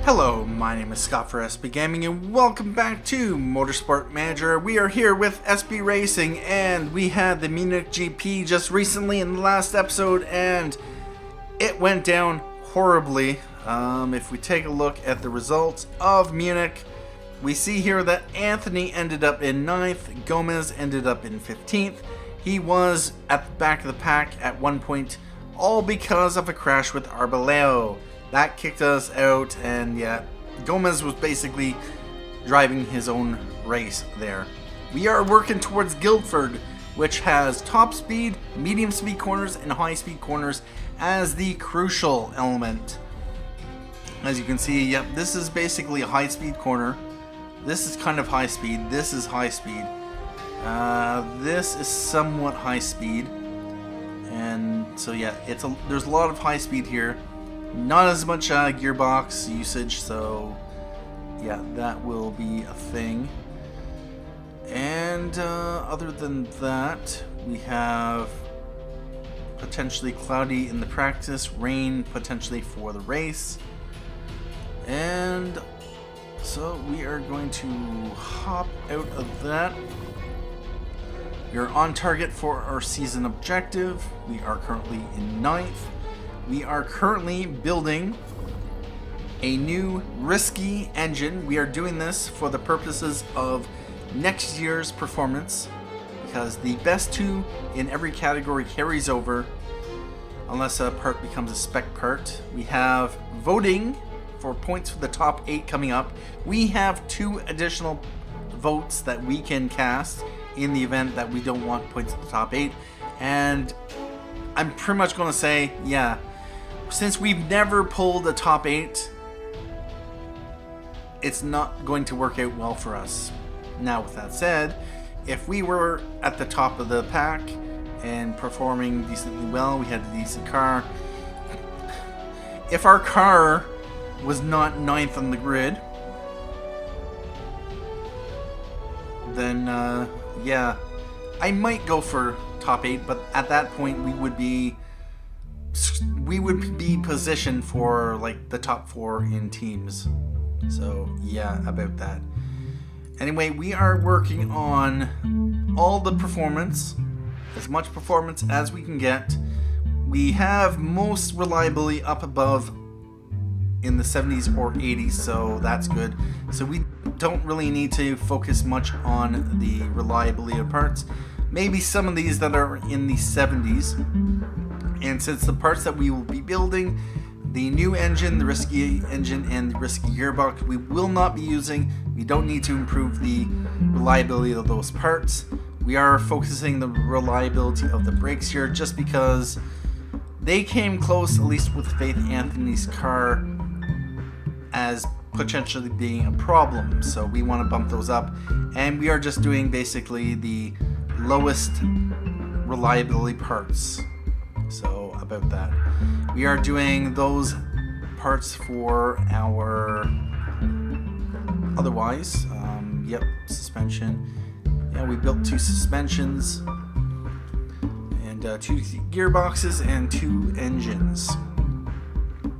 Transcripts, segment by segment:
Hello, my name is Scott for SB Gaming and welcome back to Motorsport Manager. We are here with SB Racing and we had the Munich GP just recently in the last episode and it went down horribly. If we take a look at the results of Munich, we see here that Anthony ended up in 9th, Gomes ended up in 15th. He was at the back of the pack at one point, all because of a crash with Arboleo. That kicked us out, and yeah, Gomes was basically driving his own race there. We are working towards Guildford, which has top speed, medium speed corners, and high speed corners as the crucial element. As you can see, yep, this is basically a high speed corner. This is kind of high speed. This is high speed. This is somewhat high speed. And so yeah, there's a lot of high speed here. Not as much gearbox usage, so yeah, that will be a thing. And other than that, we have potentially cloudy in the practice, rain potentially for the race. And so we are going to hop out of that. We are on target for our season objective. We are currently in 9th. We are currently building a new risky engine. We are doing this for the purposes of next year's performance because the best two in every category carries over unless a part becomes a spec part. We have voting for points for the top 8 coming up. We have 2 additional votes that we can cast in the event that we don't want points at the top 8. And I'm pretty much going to say, yeah, since we've never pulled a top 8, it's not going to work out well for us. Now, with that said, if we were at the top of the pack and performing decently well, we had a decent car. If our car was not 9th on the grid, then yeah, I might go for top 8, but at that point we would be positioned for like the top 4 in teams. So yeah, about that. Anyway, we are working on all the performance, as much performance as we can get. We have most reliability up above in the 70s or 80s, so that's good. So we don't really need to focus much on the reliability of parts. Maybe some of these that are in the 70s. And since the parts that we will be building, the new engine, the risky engine, and the risky gearbox, we will not be using. We don't need to improve the reliability of those parts. We are focusing the reliability of the brakes here just because they came close, at least with Faith Anthony's car, as potentially being a problem. So we want to bump those up. And we are just doing basically the lowest reliability parts. So about that, we are doing those parts for our otherwise. Yep, suspension. Yeah, we built 2 suspensions and 2 gearboxes and 2 engines.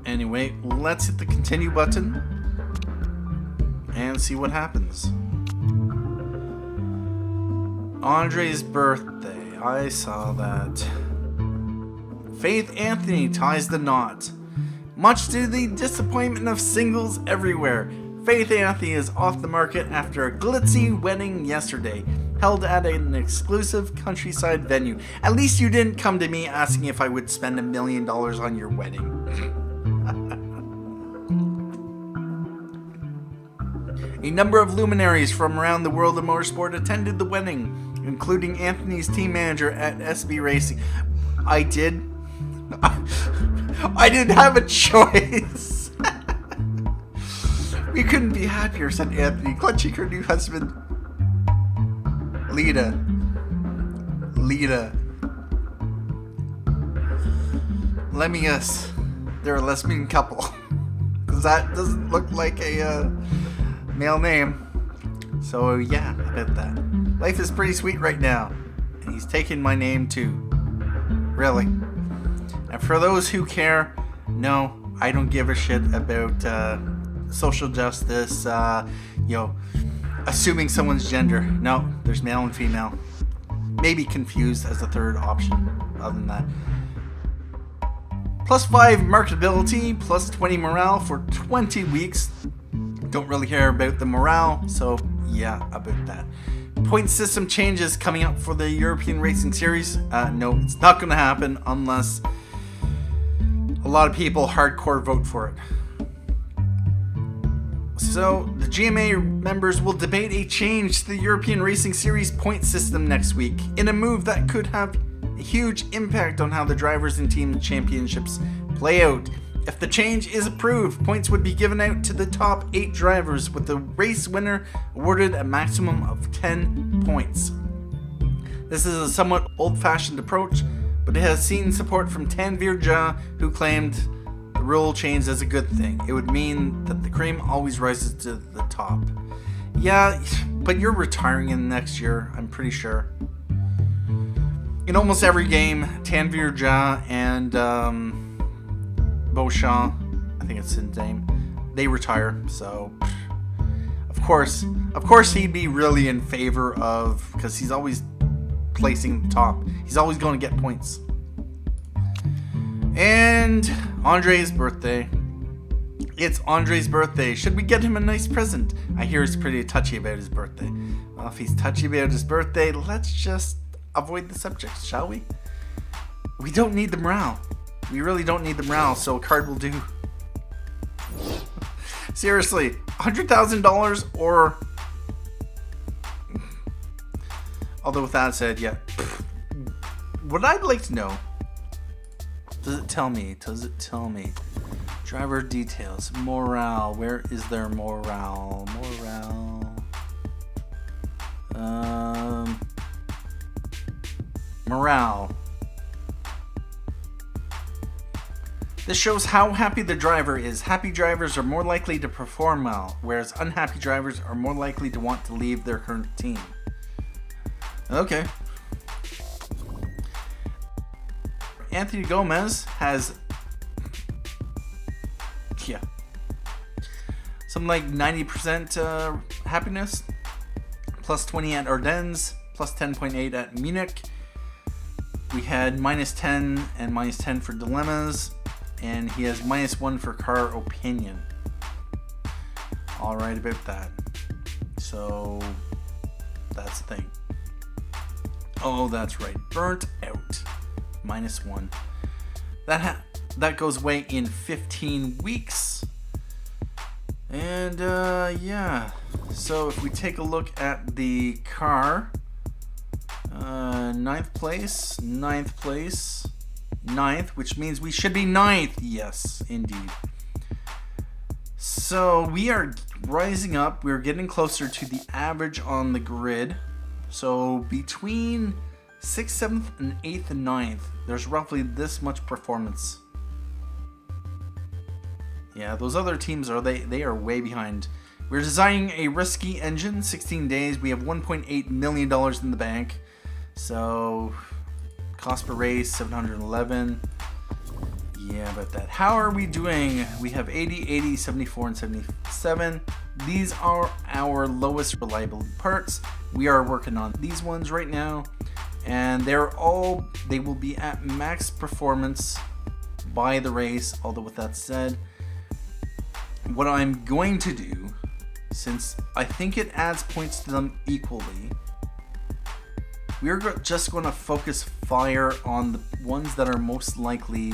Anyway, let's hit the continue button and see what happens. Andre's birthday, I saw that. Faith Anthony ties the knot. Much to the disappointment of singles everywhere, Faith Anthony is off the market after a glitzy wedding yesterday, held at an exclusive countryside venue. At least you didn't come to me asking if I would spend $1 million on your wedding. A number of luminaries from around the world of motorsport attended the wedding, including Anthony's team manager at SB Racing. I didn't have a choice. We couldn't be happier, said Anthony, clutching her new husband. Lita. Let me guess. They're a lesbian couple. Because that doesn't look like a male name. So yeah, about that. Life is pretty sweet right now. And he's taking my name too. Really. And for those who care, no, I don't give a shit about social justice, assuming someone's gender. No, there's male and female. Maybe confused as the third option. Other than that, +5 marketability, +20 morale for 20 weeks. Don't really care about the morale, so yeah, about that. Point system changes coming up for the European Racing Series. No, it's not going to happen unless a lot of people hardcore vote for it. So, the GMA members will debate a change to the European Racing Series point system next week, in a move that could have a huge impact on how the drivers and team championships play out. If the change is approved, points would be given out to the top 8 drivers, with the race winner awarded a maximum of 10 points. This is a somewhat old-fashioned approach, but it has seen support from Tanveer Jah, who claimed the rule change as a good thing. It would mean that the cream always rises to the top. Yeah, but you're retiring in the next year, I'm pretty sure. In almost every game, Tanveer Jah and Beauchamp, I think it's his name, they retire. So, of course he'd be really in favor of, because he's always placing top. He's always going to get points. And Andre's birthday. It's Andre's birthday. Should we get him a nice present? I hear he's pretty touchy about his birthday. Well, if he's touchy about his birthday, let's just avoid the subject, shall we? We don't need the morale. We really don't need the morale, so a card will do. Seriously, $100,000 or... Although with that said, yeah. What I'd like to know... Does it tell me? Driver details. Morale. Where is their morale? Morale. This shows how happy the driver is. Happy drivers are more likely to perform well, whereas unhappy drivers are more likely to want to leave their current team. Okay. Anthony Gomes has, something like 90% happiness, +20 at Ardennes, +10.8 at Munich. We had -10 and -10 for dilemmas, and he has -1 for car opinion. Alright about that. So, that's the thing. Oh, that's right. Burnt out. -1. That goes away in 15 weeks. And yeah. So if we take a look at the car, 9th place, which means we should be 9th. Yes, indeed. So we are rising up. We're getting closer to the average on the grid. So between 6th, 7th, and 8th and 9th, there's roughly this much performance. Yeah, those other teams they are way behind. We're designing a risky engine, 16 days. We have $1.8 million in the bank. So, cost per race, 711. Yeah, about that. How are we doing? We have 80, 80, 74, and 77. These are our lowest reliability parts. We are working on these ones right now. And they will be at max performance by the race. Although with that said, what I'm going to do, since I think it adds points to them equally, we're just going to focus fire on the ones that are most likely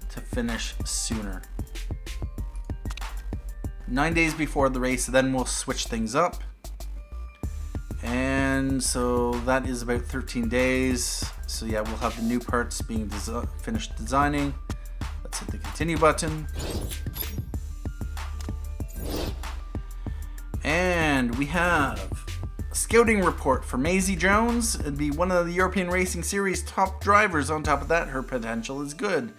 to finish sooner. 9 days before the race, then we'll switch things up. And so that is about 13 days. So yeah, we'll have the new parts being finished designing. Let's hit the continue button. And we have a scouting report for Maisie Jones. It'd be one of the European Racing Series top drivers. On top of that, her potential is good.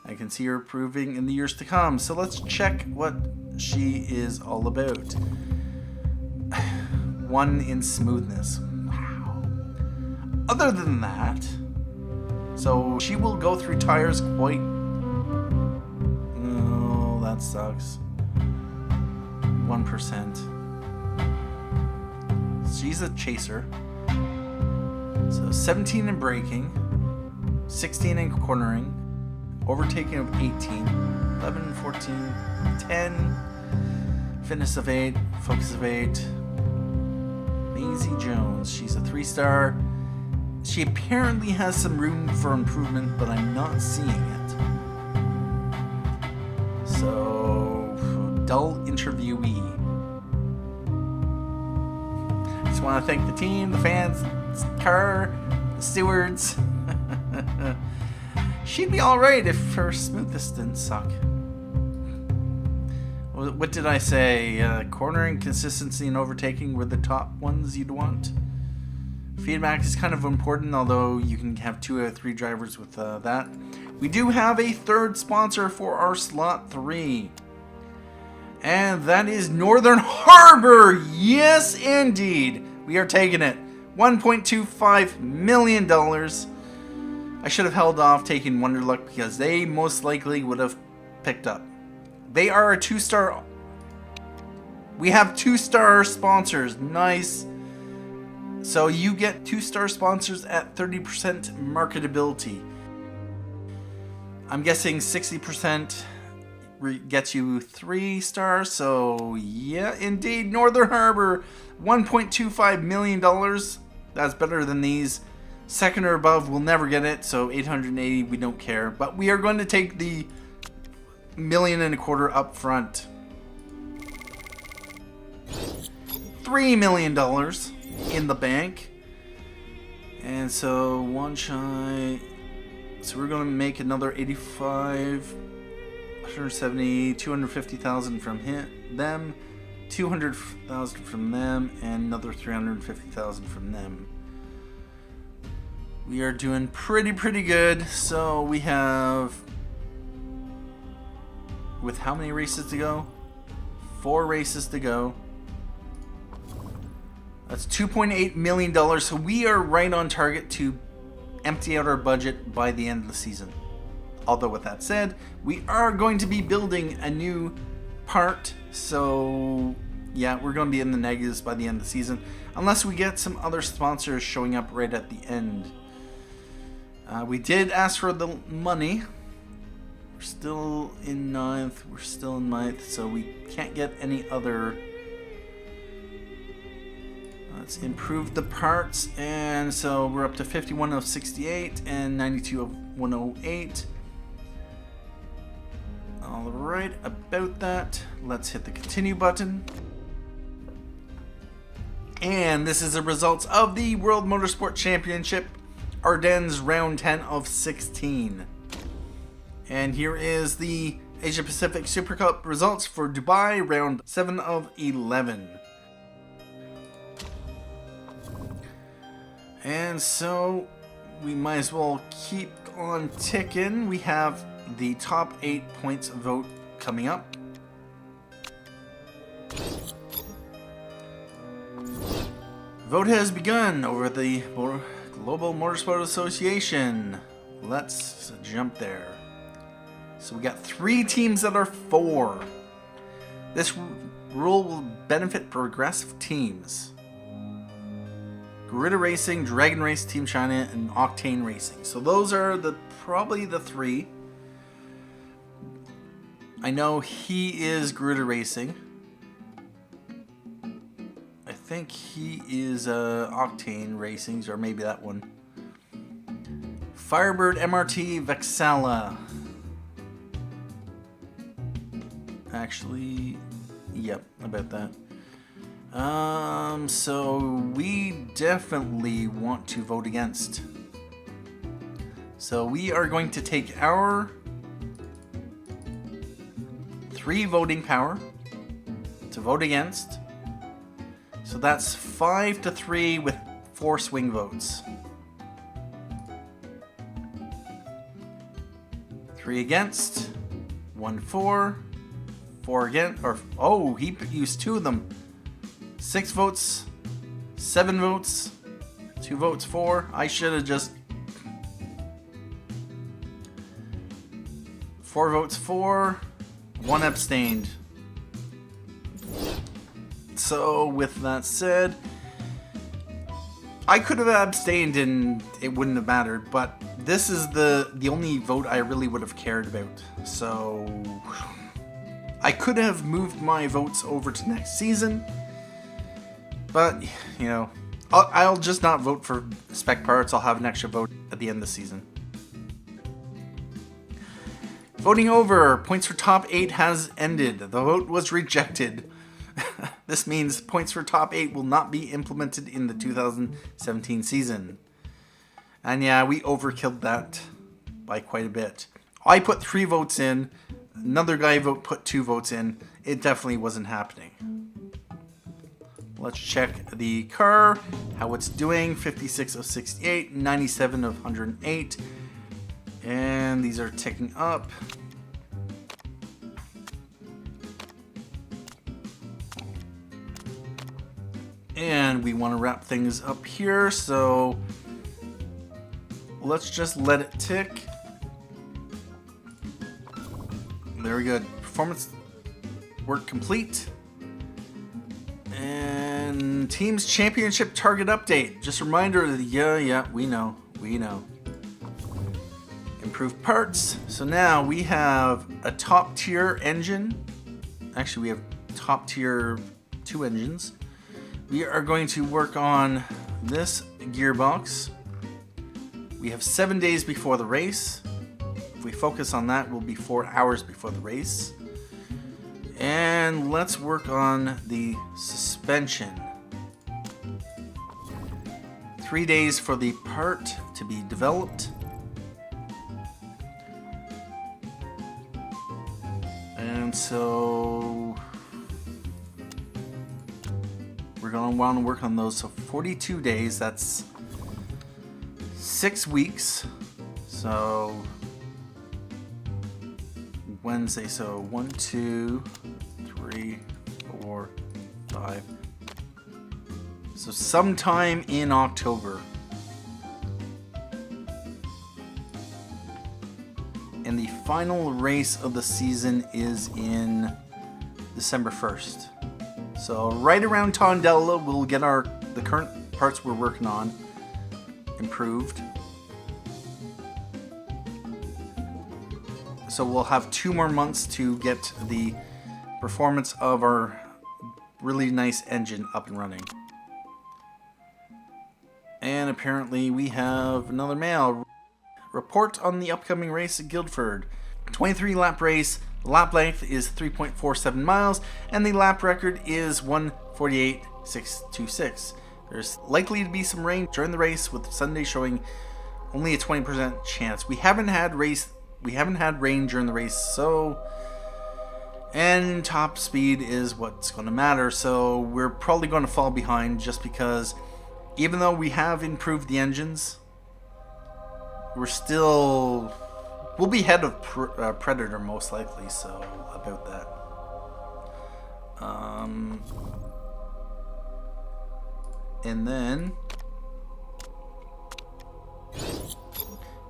I can see her improving in the years to come. So let's check what she is all about. 1 in smoothness. Wow. Other than that, so she will go through tires quite... Oh, that sucks. 1%. She's a chaser. So 17 in braking, 16 in cornering, overtaking of 18, 11, 14, 10, fitness of 8, focus of 8. Maisie Jones, she's a 3-star. She apparently has some room for improvement, but I'm not seeing it. So, dull interviewee. Just want to thank the team, the fans, the car, the stewards. She'd be alright if her smoothness didn't suck. What did I say? Cornering, consistency, and overtaking were the top ones you'd want. Feedback is kind of important, although you can have 2 out of 3 drivers with that. We do have a third sponsor for our slot 3. And that is Northern Harbor. Yes, indeed. We are taking it. $1.25 million. I should have held off taking Wonderluck because they most likely would have picked up. They are a 2-star. We have 2-star sponsors. Nice. So you get 2-star sponsors at 30% marketability. I'm guessing 60% gets you 3 stars. So yeah, indeed, Northern Harbor, $1.25 million. That's better than these. Second or above will never get it. So 880, we don't care. But we are going to take the $1.25 million up front. $3 million in the bank. And so one shy. So we're going to make another 85, 170, 250,000 from them, 200,000 from them, and another 350,000 from them. We are doing pretty good. So we have, with how many races to go? 4 races to go. That's $2.8 million. So we are right on target to empty out our budget by the end of the season. Although with that said, we are going to be building a new part. So yeah, we're going to be in the negatives by the end of the season. Unless we get some other sponsors showing up right at the end. We did ask for the money. We're still in 9th. We're still in 9th. So we can't get any other. Let's improve the parts. And so we're up to 51 of 68 and 92 of 108. Alright, about that. Let's hit the continue button. And this is the results of the World Motorsport Championship Ardennes round 10 of 16. And here is the Asia Pacific Super Cup results for Dubai round 7 of 11. And so we might as well keep on ticking. We have the top 8 points vote coming up. Vote has begun over the Global Motorsport Association. Let's jump there. So we got 3 teams that are 4. This rule will benefit progressive teams. Garuda Racing, Dragon Race, Team China, and Octane Racing. So those are probably the 3. I know he is Garuda Racing. I think he is Octane Racing, or maybe that one. Firebird MRT, Vexala. Actually, yep, about that. So we definitely want to vote against. So we are going to take our 3 voting power to vote against. So that's 5-3 with 4 swing votes. 3 against, 1 for, 4 against, or oh, he used 2 of them. 6 votes, 7 votes, 2 votes for. I should have just 4 votes for, 1 abstained. So with that said, I could have abstained and it wouldn't have mattered, but this is the only vote I really would have cared about. So I could have moved my votes over to next season, but you know, I'll just not vote for spec parts. I'll have an extra vote at the end of the season. Voting over. Points for top 8 has ended. The vote was rejected. This means points for top 8 will not be implemented in the 2017 season. And yeah, we overkilled that by quite a bit. I put 3 votes in. Another guy put 2 votes in. It definitely wasn't happening. Let's check the car, how it's doing. 56 of 68, 97 of 108. And these are ticking up. And we want to wrap things up here, so let's just let it tick. Very good. Performance work complete. And team's championship target update. Just a reminder that yeah, we know. Improved parts. So now we have a top tier engine. Actually, we have top tier 2 engines. We are going to work on this gearbox. We have 7 days before the race. If we focus on that, we'll be 4 hours before the race. And let's work on the suspension. 3 days for the part to be developed. And so we're going to want to work on those. So 42 days, that's 6 weeks. So Wednesday, so 1, 2, 3, 4, 5. So sometime in October. And the final race of the season is in December 1st. So right around Tondela, we'll get the current parts we're working on improved. So we'll have 2 more months to get the performance of our really nice engine up and running. And apparently we have another mail. Report on the upcoming race at Guildford. 23 lap race. Lap length is 3.47 miles, and the lap record is 1:48.626. There's likely to be some rain during the race, with Sunday showing only a 20% chance. We haven't had rain during the race, so, and top speed is what's going to matter. So we're probably going to fall behind, just because even though we have improved the engines, we'll be ahead of Predator most likely, so about that. And then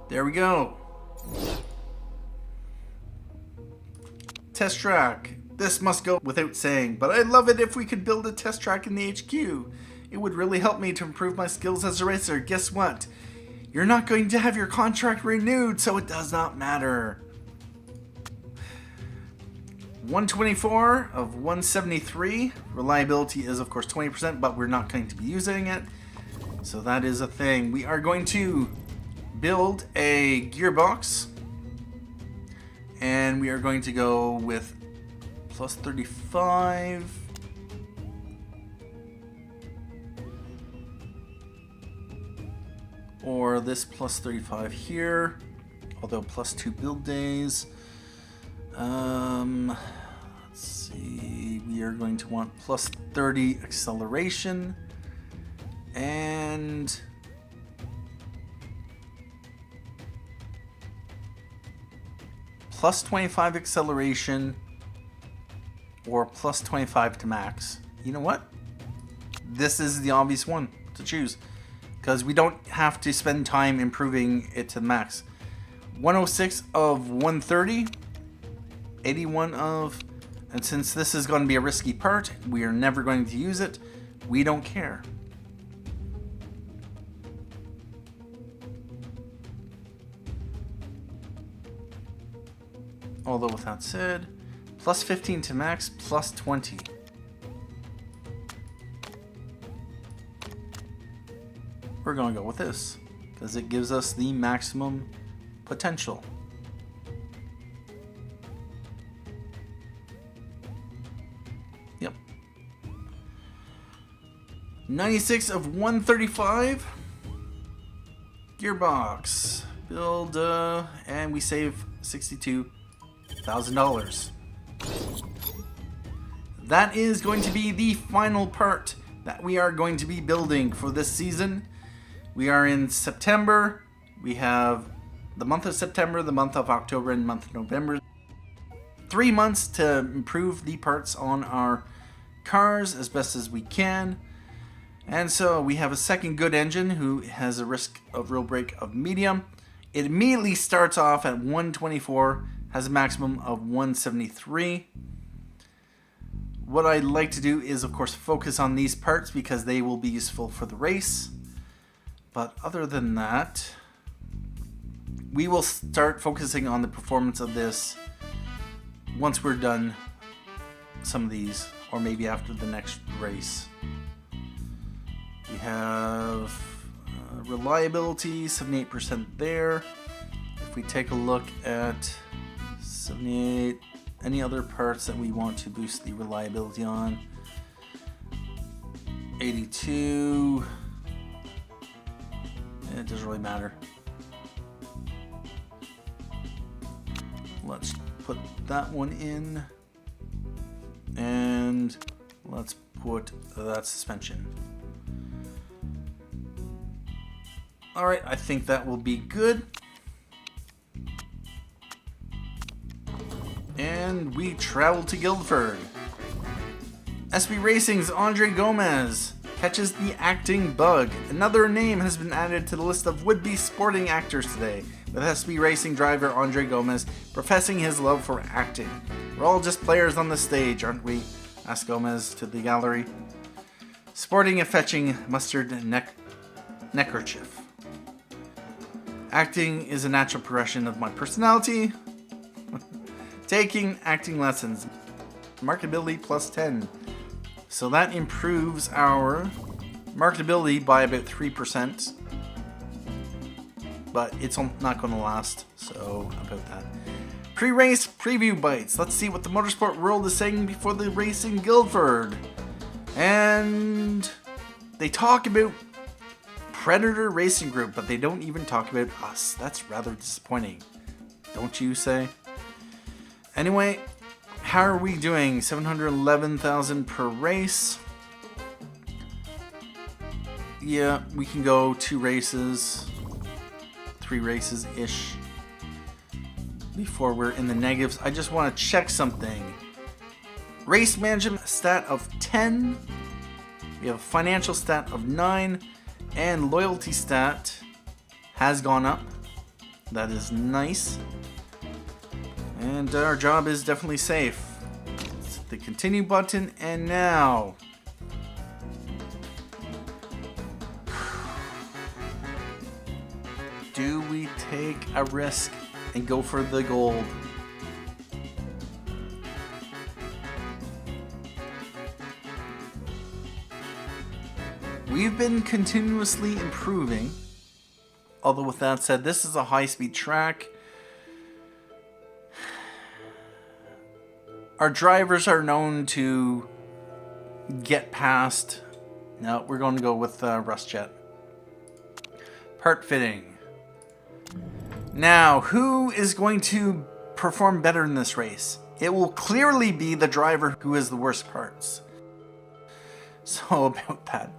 there we go. Test track. This must go without saying, but I'd love it if we could build a test track in the HQ. It would really help me to improve my skills as a racer. Guess what? You're not going to have your contract renewed, so it does not matter. 124 of 173. Reliability is, of course, 20%, but we're not going to be using it. So that is a thing. We are going to build a gearbox. And we are going to go with plus 35. Or this plus 35 here, although plus 2 build days. Let's see, we are going to want plus 30 acceleration and plus 25 acceleration or plus 25 to max. You know what? This is the obvious one to choose, because we don't have to spend time improving it to the max. 106 of 130, 81 of And since this is going to be a risky part, we are never going to use it. We don't care. Although with that said, plus 15 to max, plus 20. We're going to go with this because it gives us the maximum potential. Yep. 96 of 135. Gearbox. Build, and we save $62,000. That is going to be the final part that we are going to be building for this season. We are in September. We have the month of September, the month of October, and the month of November. 3 months to improve the parts on our cars as best as we can. And so we have a second good engine who has a risk of real break of medium. It immediately starts off at 124, has a maximum of 173. What I'd like to do is, of course, focus on these parts because they will be useful for the race. But other than that, we will start focusing on the performance of this once we're done some of these, or maybe after the next race. We have reliability, 78% there. If we take a look at 78, any other parts that we want to boost the reliability on, 82. It doesn't really matter. Let's put that one in. And let's put that suspension. Alright, I think that will be good. And we travel to Guildford. SB Racing's Andre Gomes catches the acting bug. Another name has been added to the list of would-be sporting actors today, with SB Racing driver Andre Gomes professing his love for acting. We're all just players on the stage, aren't we? Asked Gomes to the gallery, sporting a fetching mustard neckerchief. Acting is a natural progression of my personality. Taking acting lessons. Marketability plus 10. So that improves our marketability by about 3%. But it's not going to last, so about that. Pre-race preview bites. Let's see what the motorsport world is saying before the race in Guildford. And they talk about Predator Racing Group, but they don't even talk about us. That's rather disappointing, don't you say? Anyway, how are we doing? 711,000 per race. Yeah, we can go 2 races, 3 races-ish before we're in the negatives. I just want to check something. Race management stat of 10. We have a financial stat of 9. And loyalty stat has gone up. That is nice. And our job is definitely safe. Let's hit the continue button, and now do we take a risk and go for the gold? We've been continuously improving. Although with that said, this is a high-speed track. Our drivers are known to get past. No, we're going to go with RustJet. Part fitting. Now, who is going to perform better in this race? It will clearly be the driver who has the worst parts. So about that.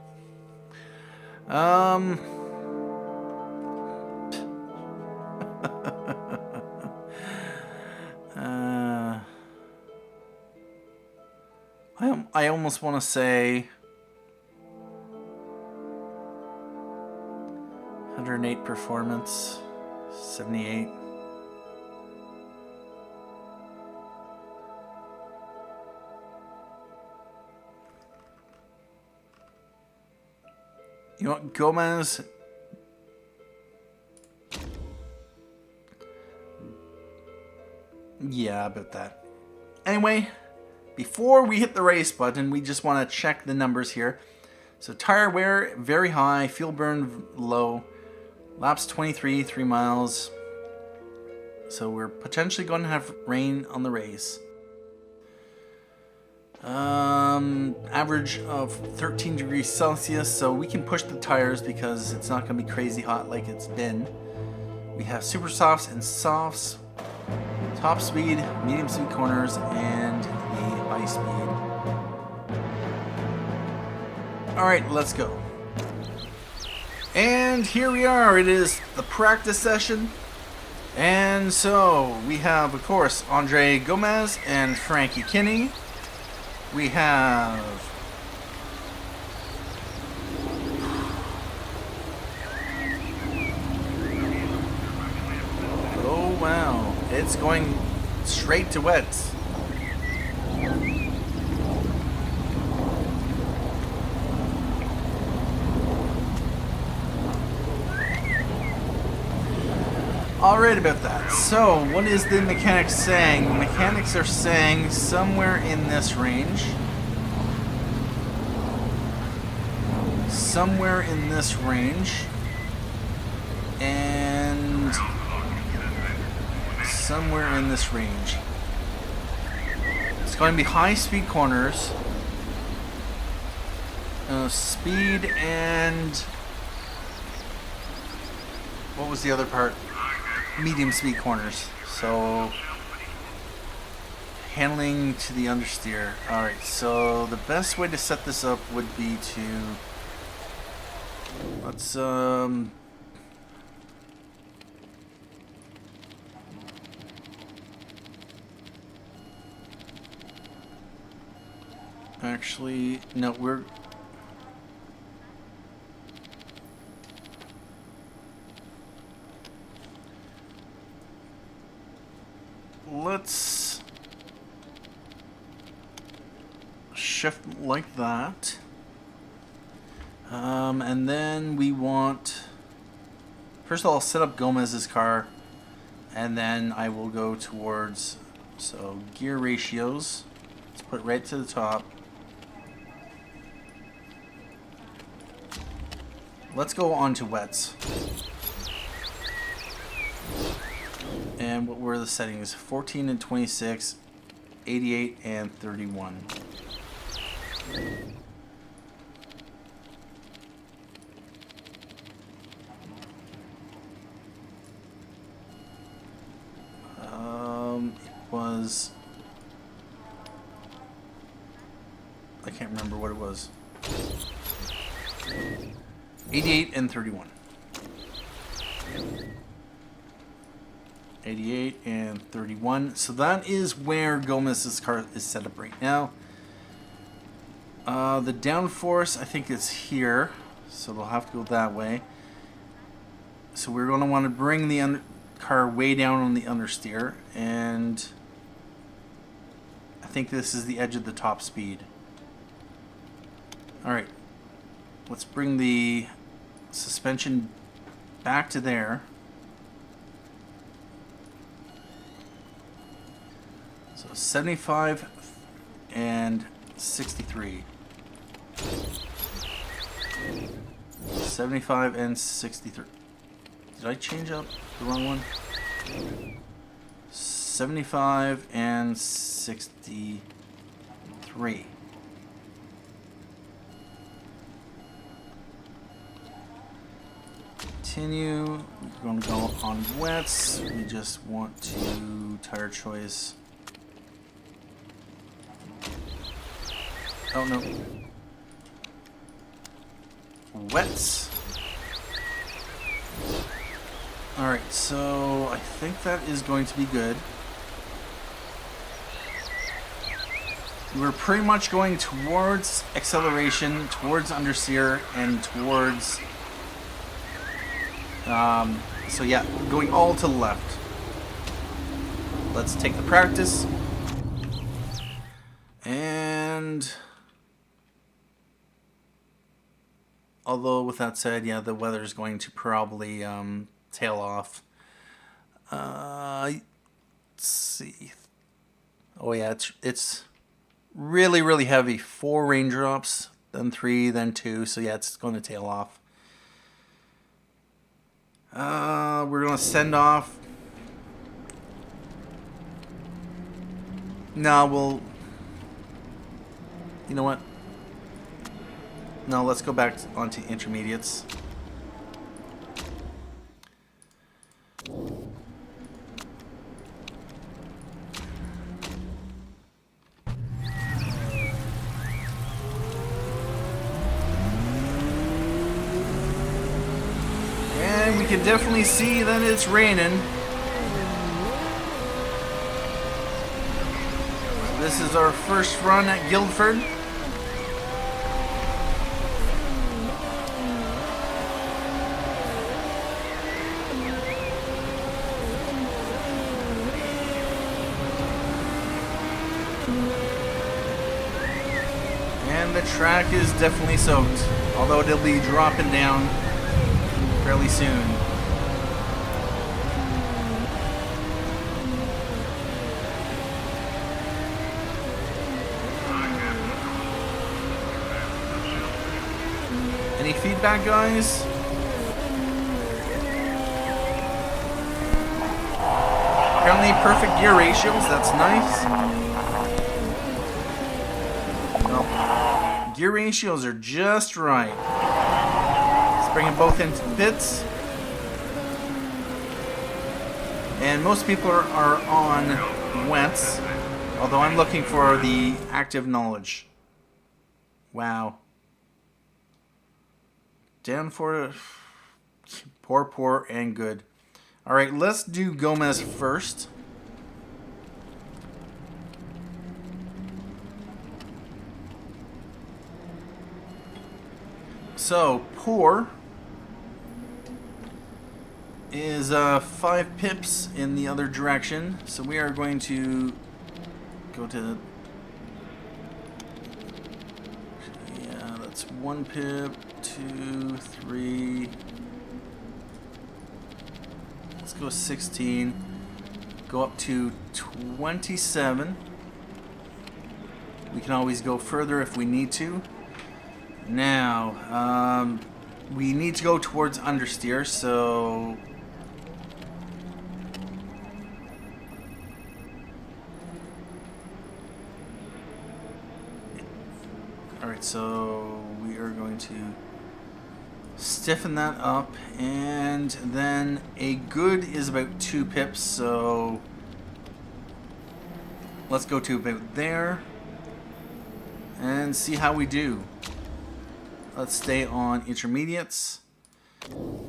I almost want to say 108 performance, 78. You know what, Gomes? Yeah, about that. Anyway, before we hit the race button, we just want to check the numbers here. So tire wear, very high. Fuel burn, low. Laps 23, 3 miles. So we're potentially going to have rain on the race. Average of 13 degrees Celsius, so we can push the tires because it's not going to be crazy hot like it's been. We have super softs and softs, top speed, medium speed corners, and the high speed. Alright, let's go. And here we are, it is the practice session. And so we have, of course, Andre Gomes and Frankie Kinney. We have oh wow, it's going straight to wets. Alright about that. So, what is the mechanics saying? The mechanics are saying somewhere in this range. Somewhere in this range. And somewhere in this range. It's going to be high speed corners. Speed and... what was the other part? Medium speed corners. So handling to the understeer. Alright, so the best way to set this up would be to let's actually no, we're let's shift like that. And then we want, first of all, I'll set up Gomez's car, and then I will go towards, so gear ratios, let's put right to the top. Let's go on to wets. And what were the settings? 14 and 26, 88 and 31. It was, I can't remember what it was. 88 and 31. 88 and 31. So that is where Gomez's car is set up right now. The downforce, I think, is here. So they'll have to go that way. So we're going to want to bring the car way down on the understeer. And I think this is the edge of the top speed. Alright. Let's bring the suspension back to there. So 75 and 63. 75 and 63. Did I change up the wrong one? 75 and 63. Continue. We're going to go on wets. We just want to tire choice. Oh no. Wets. Alright, so I think that is going to be good. We're pretty much going towards acceleration, towards understeer, and towards... so yeah, going all to the left. Let's take the practice. And... Although with that said, yeah, the weather is going to probably tail off. Let's see. Oh yeah, it's really, really heavy. 4 raindrops, then 3, then 2. So yeah, it's going to tail off. We're going to send off. No, we'll... You know what? No, let's go back onto intermediates. And we can definitely see that it's raining. This is our first run at Guildford. And the track is definitely soaked, although it'll be dropping down fairly soon. Any feedback, guys? Apparently perfect gear ratios, that's nice. Well, gear ratios are just right. Let's bring them both into the pits. And most people are on wets, although I'm looking for the active knowledge. Wow. Down for poor, and good. Alright, let's do Gomes first. So, poor is 5 pips in the other direction. So we are going to go to... Yeah, that's 1 pip. 2, 3. Let's go 16. Go up to 27. We can always go further if we need to. Now, we need to go towards understeer, so... Alright, so we are going to stiffen that up, and then a good is about 2 pips, so let's go to about there and see how we do. Let's stay on intermediates.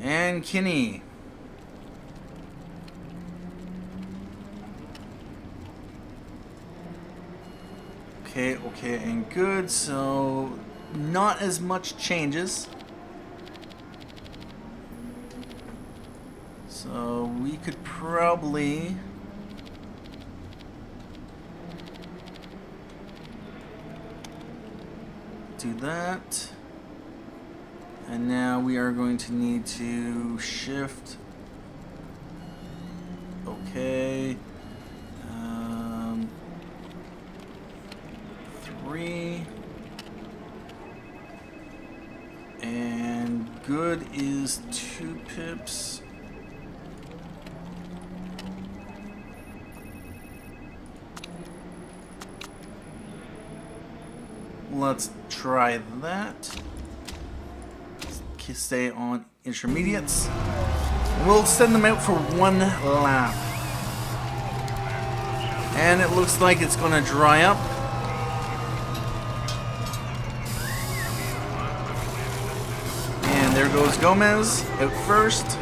And Kinney. Okay, and good, so not as much changes. So we could probably do that. And now we are going to need to shift. Okay. 3. And good is 2 pips. Let's try that. Stay on intermediates. We'll send them out for 1 lap. And it looks like it's going to dry up. And there goes Gomes out first.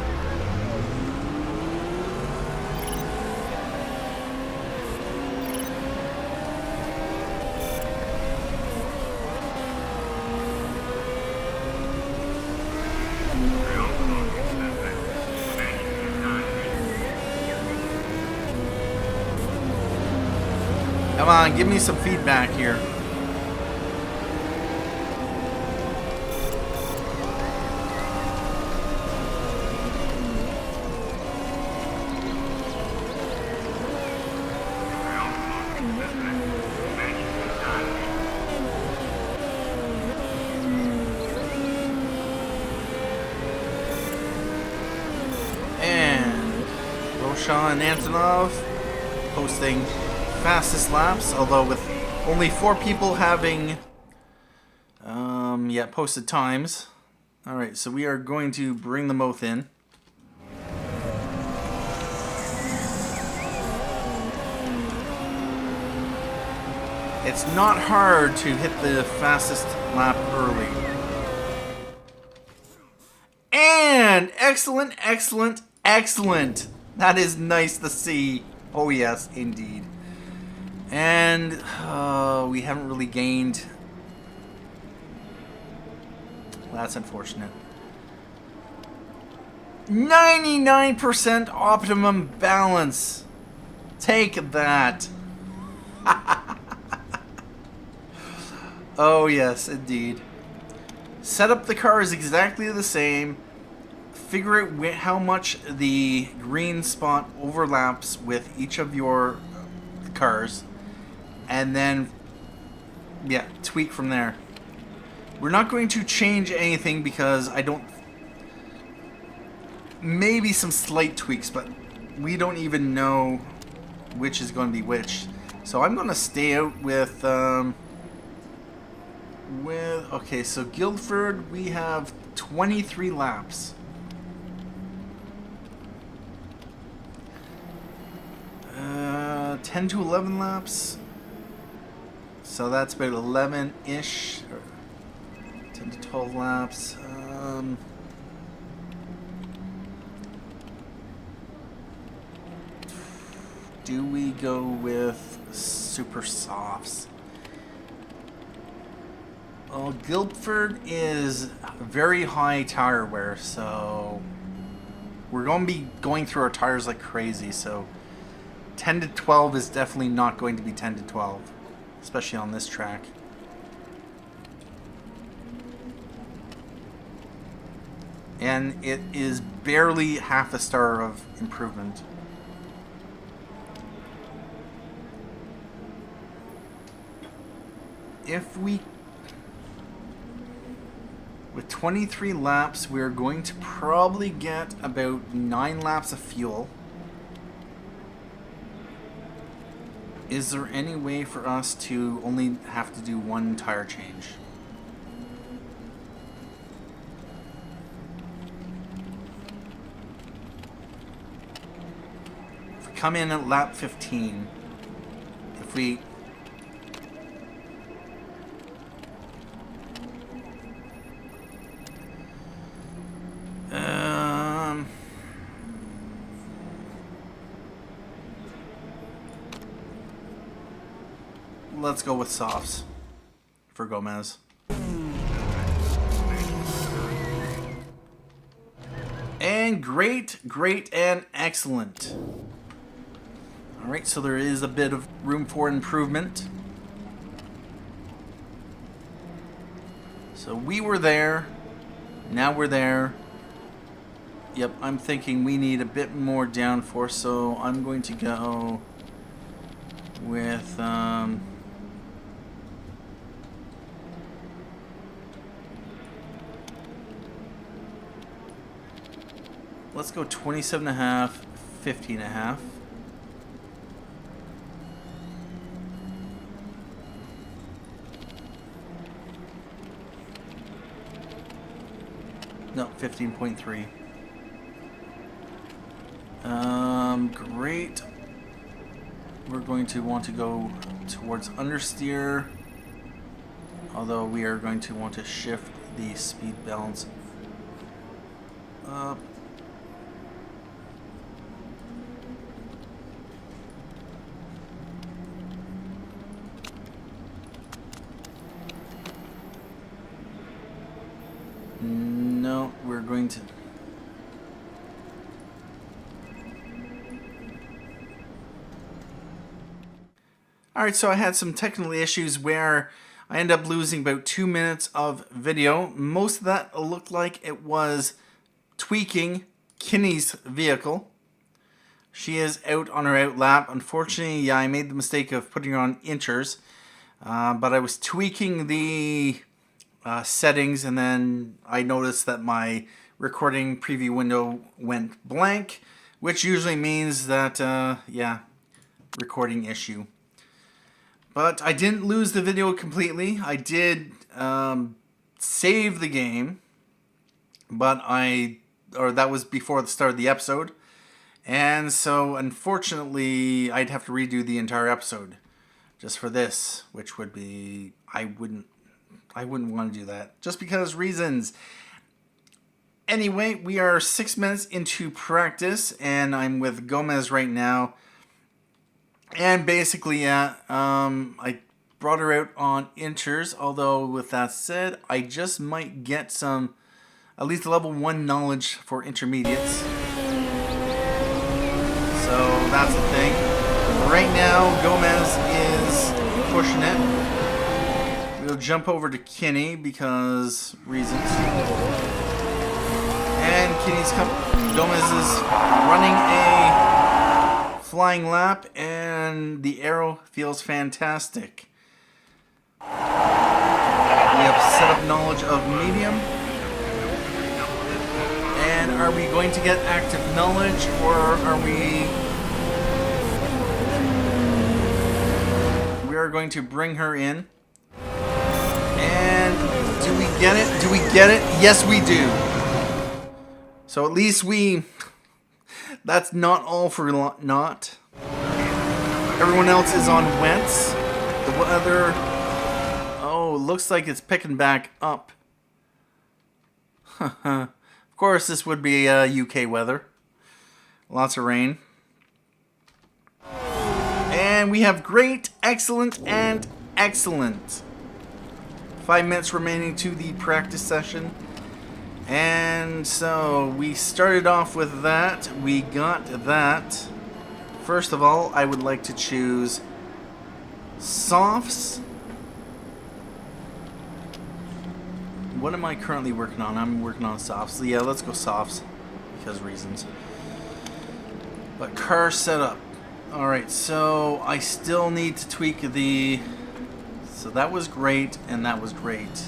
Come on, give me some feedback here. Sean Antonov posting fastest laps, although with only 4 people having posted times. Alright, so we are going to bring them both in. It's not hard to hit the fastest lap early. And excellent, excellent, excellent. That is nice to see. Oh yes, indeed. And we haven't really gained. That's unfortunate. 99% optimum balance. Take that. Oh yes, indeed. Set up the cars exactly the same. Figure out how much the green spot overlaps with each of your cars. And then, yeah, tweak from there. We're not going to change anything because I don't... Maybe some slight tweaks, but we don't even know which is going to be which. So I'm going to stay out with... okay, so Guildford, we have 23 laps. Uh, 10 to 11 laps. So that's about 11-ish. 10 to 12 laps. Do we go with super softs? Well, Guildford is very high tire wear, so we're going to be going through our tires like crazy, so 10 to 12 is definitely not going to be 10 to 12, especially on this track. And it is barely half a star of improvement. If we... With 23 laps, we're going to probably get about 9 laps of fuel. Is there any way for us to only have to do 1 tire change? If we come in at lap 15, if we... Let's go with softs for Gomes. And great, great, and excellent. Alright, so there is a bit of room for improvement. So we were there. Now we're there. Yep, I'm thinking we need a bit more downforce, so I'm going to go with let's go 27.5, 50.5. No, 15.3. Great. We're going to want to go towards understeer, although we are going to want to shift the speed balance up. No, we're going to... Alright, so I had some technical issues where I ended up losing about 2 minutes of video. Most of that looked like it was tweaking Kinney's vehicle. She is out on her out lap. Unfortunately, yeah, I made the mistake of putting her on inchers. But I was tweaking the settings, and then I noticed that my recording preview window went blank. which usually means that, yeah, recording issue. But I didn't lose the video completely. I did save the game, but that was before the start of the episode. And so, unfortunately, I'd have to redo the entire episode just for this, which would be, I wouldn't want to do that, just because reasons. Anyway, we are 6 minutes into practice, and I'm with Gomes right now. And basically, yeah, I brought her out on inters, although with that said, I just might get some, at least level 1 knowledge for intermediates. So that's the thing. Right now, Gomes is pushing it. We'll jump over to Kinney because reasons. And Gomes is running a flying lap, and the arrow feels fantastic. We have set up knowledge of medium. And are we going to get active knowledge, or are we are going to bring her in? And do we get it? Do we get it? Yes, we do. So at least that's not all for naught. Everyone else is on wets. The weather, oh, looks like it's picking back up. Of course, this would be UK weather. Lots of rain. And we have great, excellent, and excellent. 5 minutes remaining to the practice session. And so we started off with that. We got that. First of all, I would like to choose softs. What am I currently working on? I'm working on softs. Yeah, let's go softs because reasons. But car setup. Alright, so I still need to tweak the... So that was great, and that was great.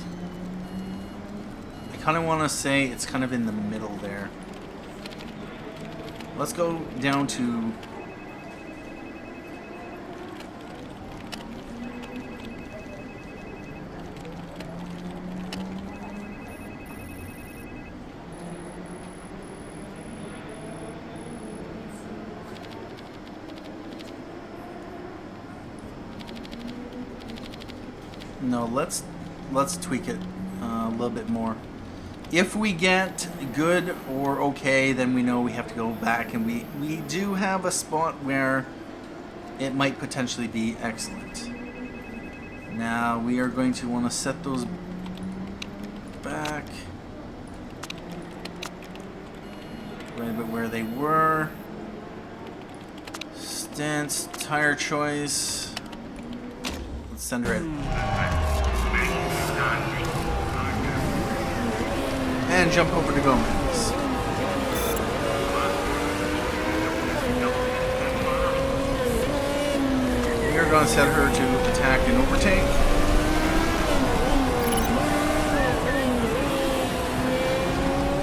I kind of want to say it's kind of in the middle there. Let's go down to... No, let's tweak it a little bit more. If we get good or okay, then we know we have to go back, and we do have a spot where it might potentially be excellent. Now we are going to want to set those back right about where they were. Stance, tire choice. Let's send her in. And jump over to Gomes. We are going to set her to attack and overtake.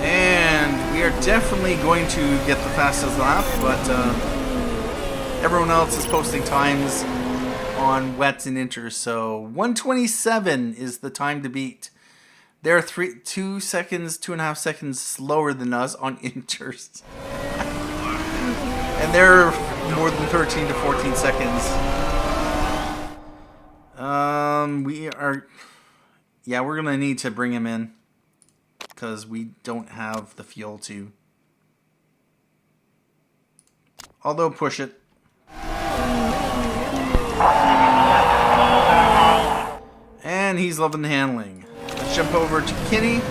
And we are definitely going to get the fastest lap, but everyone else is posting times on wets and inters, so 1:27 is the time to beat. They're 2 seconds, 2.5 seconds slower than us on inters. And they're more than 13 to 14 seconds. We're gonna need to bring him in because we don't have the fuel to. Although push it. And he's loving the handling. Let's jump over to Kinney.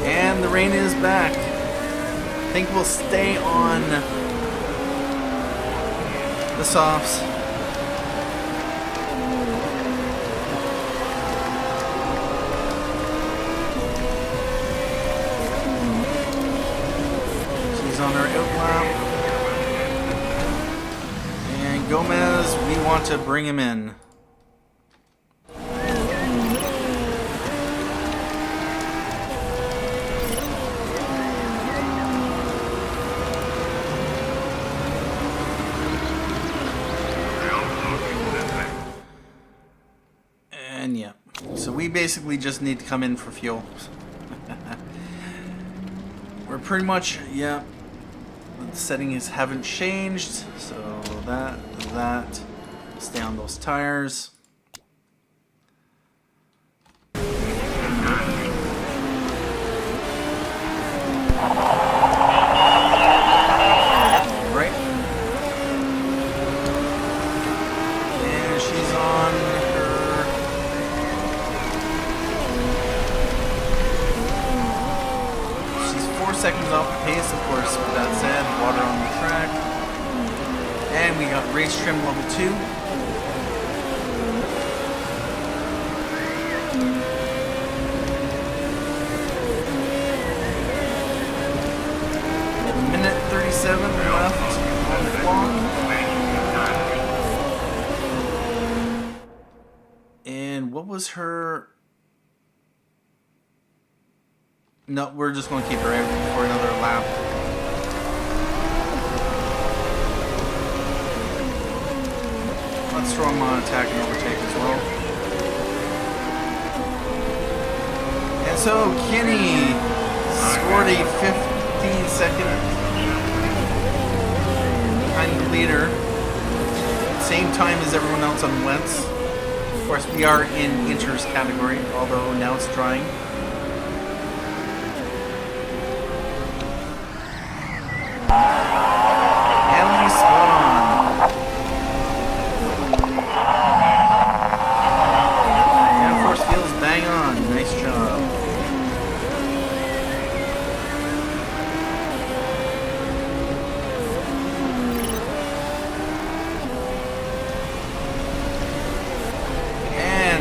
And the rain is back. I think we'll stay on the softs. She's on her out lap. And Gomes, we want to bring him in. basically just need to come in for fuel. We're pretty much, yeah, the settings haven't changed, so that, stay on those tires. Seconds off the pace, of course. With that said, water on the track. And we got race trim level 2. A minute 37 left on the clock. And what was her... No, we're just going to keep her out for another lap. Let's throw him on attack and overtake as well. And so Kenny scored a 15-second behind the leader. Same time as everyone else on wets. Of course, we are in inters category, although now it's drying.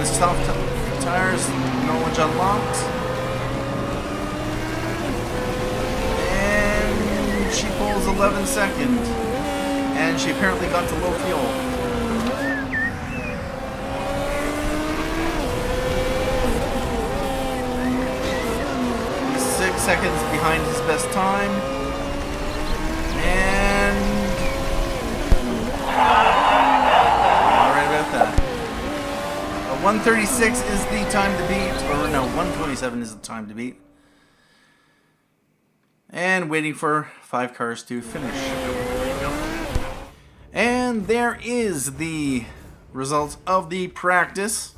Soft tires, knowledge unlocked. And she pulls 11 seconds. And she apparently got to low fuel. 6 seconds behind his best time. And... alright about that. 136 is the time to beat, or no, 127 is the time to beat. And waiting for 5 cars to finish. And there is the results of the practice.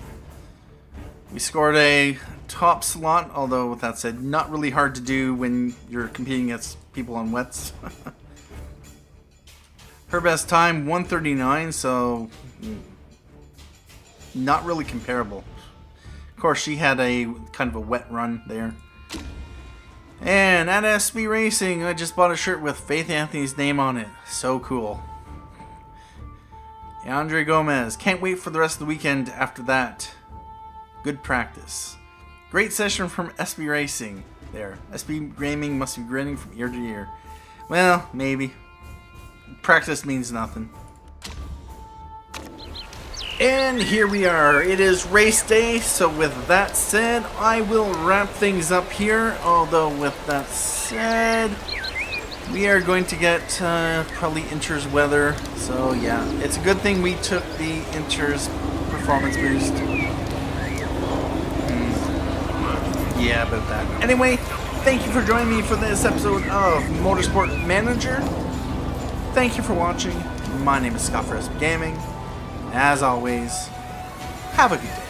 We scored a top slot, although with that said, not really hard to do when you're competing against people on wets. Her best time, 139, so... not really comparable. Of course, she had a kind of a wet run there. And at SB Racing, I just bought a shirt with Faith Anthony's name on it. So cool. Andre Gomes. Can't wait for the rest of the weekend after that. Good practice. Great session from SB Racing there. SB Gaming must be grinning from ear to ear. Well, maybe. Practice means nothing. And here we are. It is race day, so with that said, I will wrap things up here. Although with that said, we are going to get probably inters weather. So yeah, it's a good thing we took the inters performance boost. Yeah, about that. Anyway, thank you for joining me for this episode of Motorsport Manager. Thank you for watching. My name is Scott for SB Gaming. As always, have a good day.